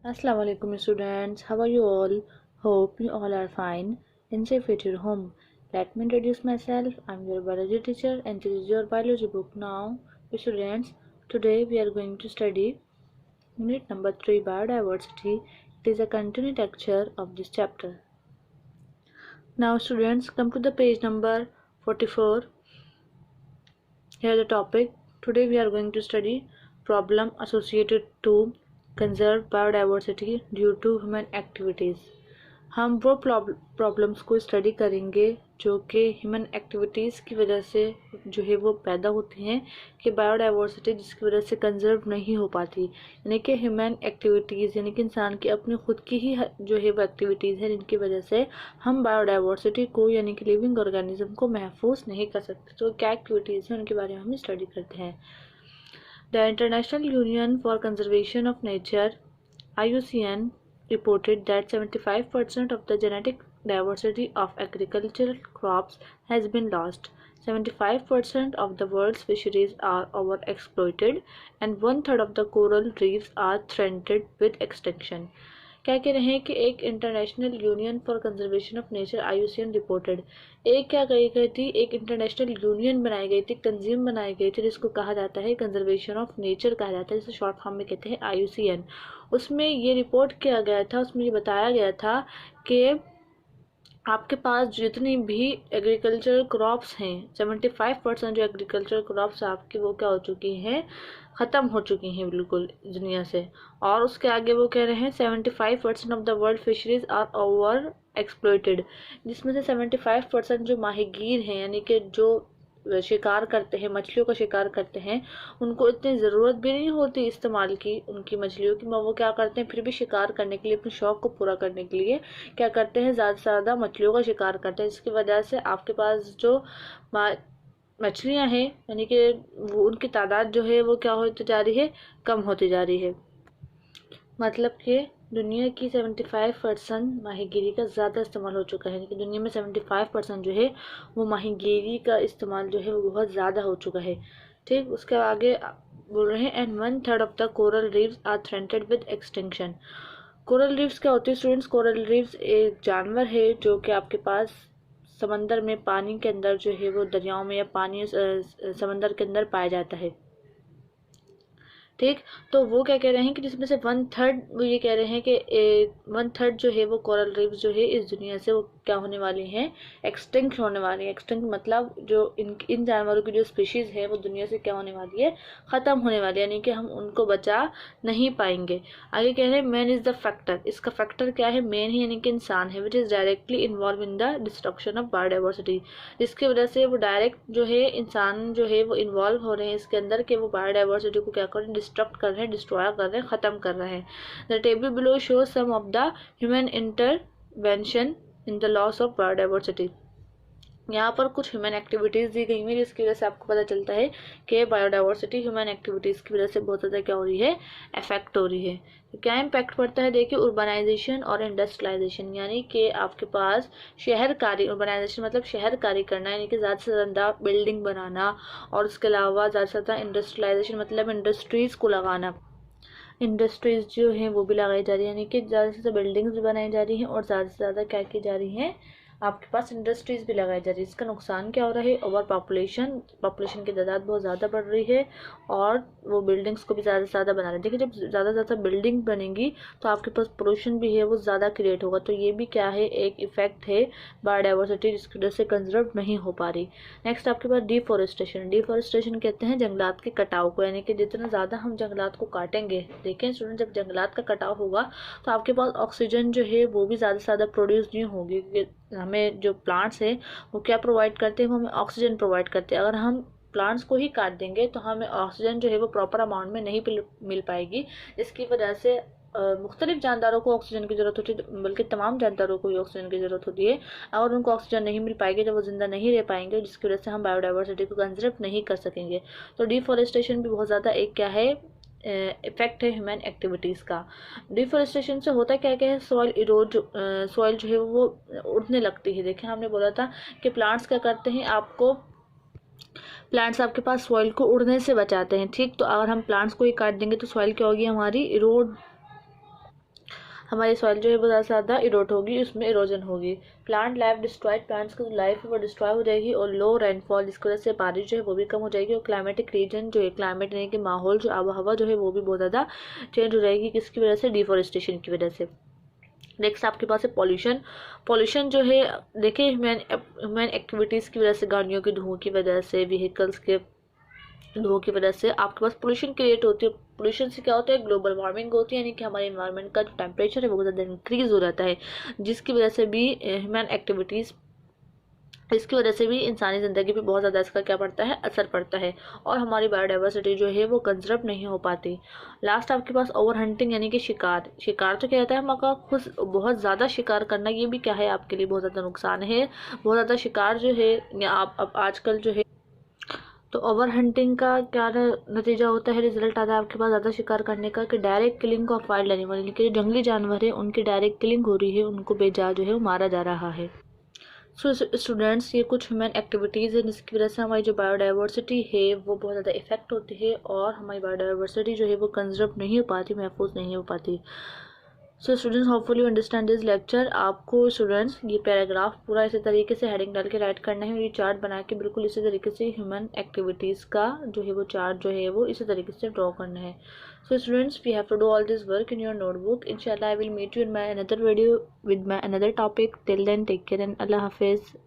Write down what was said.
Assalamu alaikum students, how are you all? Hope you all are fine and safe at your home. Let me introduce myself. I'm your biology teacher and this is your biology book. Now students, today we are going to study unit number 3 biodiversity. It is a continued lecture of this chapter. Now students, come to the page number 44. Here the topic. Today we are going to study problem associated to conserve biodiversity due to human activities. हम वो problems को study करेंगे जो कि human activities की वजह से जो है वो पैदा होती हैं कि बायोडाइवर्सिटी जिसकी वजह से कंजर्व नहीं हो पाती, यानी कि ह्यूमन एक्टिविटीज़ यानी कि इंसान की अपनी खुद की ही जो है वो एक्टिविटीज़ है जिनकी वजह से हम बायोडाइवर्सिटी को यानी कि लिविंग ऑर्गेनिज्म को महफूज नहीं कर सकते। तो क्या एक्टिविटीज़ हैं उनके बारे में हम स्टडी करते हैं। The international union for conservation of nature IUCN reported that 75% of the genetic diversity of agricultural crops has been lost. 75% of the world's fisheries are overexploited and one-third of the coral reefs are threatened with extinction. क्या कह रहे हैं कि एक international union for conservation of nature IUCN reported एक क्या कही गई थी, एक इंटरनेशनल यूनियन बनाई गई थी, तंजीम बनाई गई थी जिसको कहा जाता है कंजर्वेशन ऑफ नेचर कहा जाता है, जिसे शॉर्ट फॉर्म में कहते हैं IUCN। उसमें ये रिपोर्ट किया गया था, उसमें ये बताया गया था कि आपके पास जितनी भी एग्रीकल्चरल क्रॉप्स हैं 75% जो एग्रीकल्चरल क्रॉप्स आपकी वो क्या हो चुकी हैं, ख़त्म हो चुकी हैं बिल्कुल दुनिया से। और उसके आगे वो कह रहे हैं 75% of the world fisheries are over exploited, जिसमें से 75% जो माहीगीर हैं यानी कि जो शिकार करते हैं, मछलियों का शिकार करते हैं, उनको इतनी ज़रूरत भी नहीं होती इस्तेमाल की उनकी मछलियों की, वो क्या करते हैं फिर भी शिकार करने के लिए, अपने शौक़ को पूरा करने के लिए क्या करते हैं, ज़्यादा से ज़्यादा मछलियों का शिकार करते हैं, जिसकी वजह से आपके पास जो मछलियाँ हैं यानी कि वो उनकी तादाद जो है वो क्या होती जा रही है, कम होती जा रही है। मतलब कि दुनिया की 75% माहीगीरी का ज़्यादा इस्तेमाल हो चुका है, यानी कि दुनिया में 75% जो है वो माहीगीरी का इस्तेमाल जो है वो बहुत ज़्यादा हो चुका है। ठीक, उसके आगे बोल रहे हैं and 1/3 of the coral reefs are threatened with extinction. Coral reefs क्या होती है स्टूडेंट्स? कोरल रीफ्स एक जानवर है जो कि आपके पास समंदर में, पानी के अंदर जो है वो दरियाओं में या पानी समंदर के अंदर पाया जाता है। ठीक, तो वो क्या कह रहे हैं कि जिसमें से 1/3 वो ये कह रहे हैं कि 1/3 जो है वो कोरल रीफ्स जो है इस दुनिया से वो क्या होने वाली हैं, एक्सटिंक्ट होने वाली है। एक्सटिंक्ट मतलब जो इन जानवरों की जो स्पीशीज़ है वो दुनिया से क्या होने वाली है, ख़त्म होने वाली है, यानी कि हम उनको बचा नहीं पाएंगे। आगे कह रहे हैं मैन इज़ द फैक्टर, इसका फैक्टर क्या है, मैन ही यानी कि इंसान है, which is directly involve in the destruction of biodiversity, जिसकी वजह से वो डायरेक्ट जो है इंसान जो है वो इन्वॉल्व हो रहे हैं इसके अंदर कि वो बायोडाइवर्सिटी को क्या कर रहे हैं, डिस्ट्रक्ट कर रहे हैं, डिस्ट्रॉय कर रहे हैं, ख़त्म कर रहे हैं। The table below show some of the human intervention in the loss of biodiversity. यहाँ पर कुछ ह्यूमन एक्टिविटीज़ दी गई हैं जिसकी वजह से आपको पता चलता है कि बायोडाइवर्सिटी ह्यूमन एक्टिविटीज़ की वजह से बहुत ज़्यादा क्या हो रही है, अफेक्ट हो रही है। तो क्या इम्पैक्ट पड़ता है, देखिए उर्बनाइजेशन और इंडस्ट्रियलाइजेशन, यानी कि आपके पास शहरकारी, उर्बनाइजेशन मतलब शहरकारी करना यानी कि ज़्यादा से ज़्यादा बिल्डिंग बनाना, और उसके अलावा ज़्यादा से ज़्यादा इंडस्ट्रियलाइजेशन मतलब इंडस्ट्रीज़ को लगाना, इंडस्ट्रीज़ जो हैं वो भी लगाई जा रही है, यानी कि ज़्यादा से ज़्यादा बिल्डिंग्स भी बनाई जा रही हैं और ज़्यादा से ज़्यादा क्या की जा रही हैं, आपके पास इंडस्ट्रीज़ भी लगाई जा रही है। इसका नुकसान क्या हो रहा है, ओवर पॉपुलेशन की तादाद बहुत ज़्यादा बढ़ रही है और वो बिल्डिंग्स को भी ज़्यादा से ज़्यादा बना रहे हैं। देखिए जब ज़्यादा से ज़्यादा बिल्डिंग बनेंगी तो आपके पास पोल्यूशन भी है वो ज़्यादा क्रिएट होगा, तो ये भी क्या है, एक इफ़ेक्ट है बायोडाइवर्सिटी जिसकी वजह से कंजर्व नहीं हो पा रही। नेक्स्ट आपके पास डिफॉरेस्टेशन। डिफॉरेस्टेशन कहते हैं जंगलात के कटाव को, यानी कि जितना ज़्यादा हम जंगलात को काटेंगे, देखें स्टूडेंट जब जंगलात का कटाव होगा तो आपके पास ऑक्सीजन जो है वो भी ज़्यादा से ज़्यादा प्रोड्यूस नहीं होगी, हमें जो प्लांट्स हैं वो क्या प्रोवाइड करते हैं, वो हमें ऑक्सीजन प्रोवाइड करते हैं। अगर हम प्लांट्स को ही काट देंगे तो हमें ऑक्सीजन जो है वो प्रॉपर अमाउंट में नहीं मिल पाएगी, जिसकी वजह से मुख्तलिफ जानदारों को ऑक्सीजन की ज़रूरत होती है, बल्कि तमाम जानदारों को ही ऑक्सीजन की ज़रूरत होती है। अगर उनको ऑक्सीजन नहीं मिल पाएगी तो वो ज़िंदा नहीं रह पाएंगे, जिसकी वजह से हम बायोडाइवर्सिटी को कंजर्व नहीं कर सकेंगे। तो डिफॉरेस्टेशन भी बहुत ज़्यादा एक क्या है, इफेक्ट है ह्यूमन एक्टिविटीज़ का। डिफॉरेस्टेशन से होता क्या है, सॉइल इरोड, सॉइल जो है वो उड़ने लगती है। देखें हमने बोला था कि प्लांट्स क्या करते हैं, प्लांट्स आपके पास सॉइल को उड़ने से बचाते हैं। ठीक, तो अगर हम प्लांट्स को ही काट देंगे तो सॉइल क्या होगी हमारी, हमारी सॉइल जो है वो ज़्यादा इरोट होगी, उसमें इरोजन होगी। प्लांट लाइफ डिस्ट्रॉयड, प्लांट्स की लाइफ है वो डिस्ट्रॉय हो जाएगी। और लो रेनफॉल, जिसकी वजह से बारिश जो है वो भी कम हो जाएगी। और क्लाइमेटिक रीजन जो है, क्लाइमेट यानी कि माहौल, जो आबो हवा जो है वो भी बहुत ज़्यादा चेंज हो जाएगी। किसकी वजह से? डिफॉरेस्टेशन की वजह से। नेक्स्ट आपके पास है पॉल्यूशन। पॉल्यूशन जो है, देखिए ह्यूमन एक्टिविटीज़ की वजह से, गाड़ियों के धुओं की वजह से, व्हीकल्स के धुओं की वजह से आपके पास पोल्यूशन क्रिएट होती है। पोल्यूशन से क्या होता है? ग्लोबल वार्मिंग होती है, यानी कि हमारे इन्वायरमेंट का जो टेम्परेचर है वो बहुत ज़्यादा इंक्रीज हो जाता है, जिसकी वजह से भी ह्यूमन एक्टिविटीज़, इसकी वजह से भी इंसानी ज़िंदगी पे बहुत ज़्यादा इसका क्या पड़ता है? असर पड़ता है। और हमारी बायोडाइवर्सिटी जो है वो कंजर्व नहीं हो पाती। लास्ट आपके पास ओवर हंटिंग, यानी कि शिकार। शिकार तो क्या होता है? हमारा खुद बहुत ज़्यादा शिकार करना, ये भी क्या है? आपके लिए बहुत ज़्यादा नुकसान है। बहुत ज़्यादा शिकार जो है, या आप अब आजकल जो है, तो ओवर हंटिंग का क्या नतीजा होता है? रिजल्ट आता है आपके पास ज़्यादा शिकार करने का, कि direct killing of wild animal, यानी कि जो जंगली जानवर है उनकी डायरेक्ट किलिंग हो रही है, उनको बेजा जो है वो मारा जा रहा है। सो स्टूडेंट्स, ये कुछ ह्यूमन एक्टिविटीज़ है जिसकी वजह से हमारी जो बायोडाइवर्सिटी है वो बहुत ज़्यादा इफेक्ट होती है, और हमारी बायोडाइवर्सिटी जो है वो कंजर्व नहीं हो पाती, महफूज नहीं हो पाती। So students, hopefully you understand this lecture. आपको स्टूडेंट्स ये पैराग्राफ पूरा इसी तरीके से हेडिंग डाल के राइट करना है, और ये चार्ट बना के बिल्कुल इसी तरीके से ह्यूमन एक्टिविटीज़ का जो है वो चार्ट जो है वो इसी तरीके से ड्रॉ करना है। So students, we have to do all this work in your notebook. इंशाल्लाह I will meet you in my another video with my another topic. Till then take care and अल्लाह हाफिज़।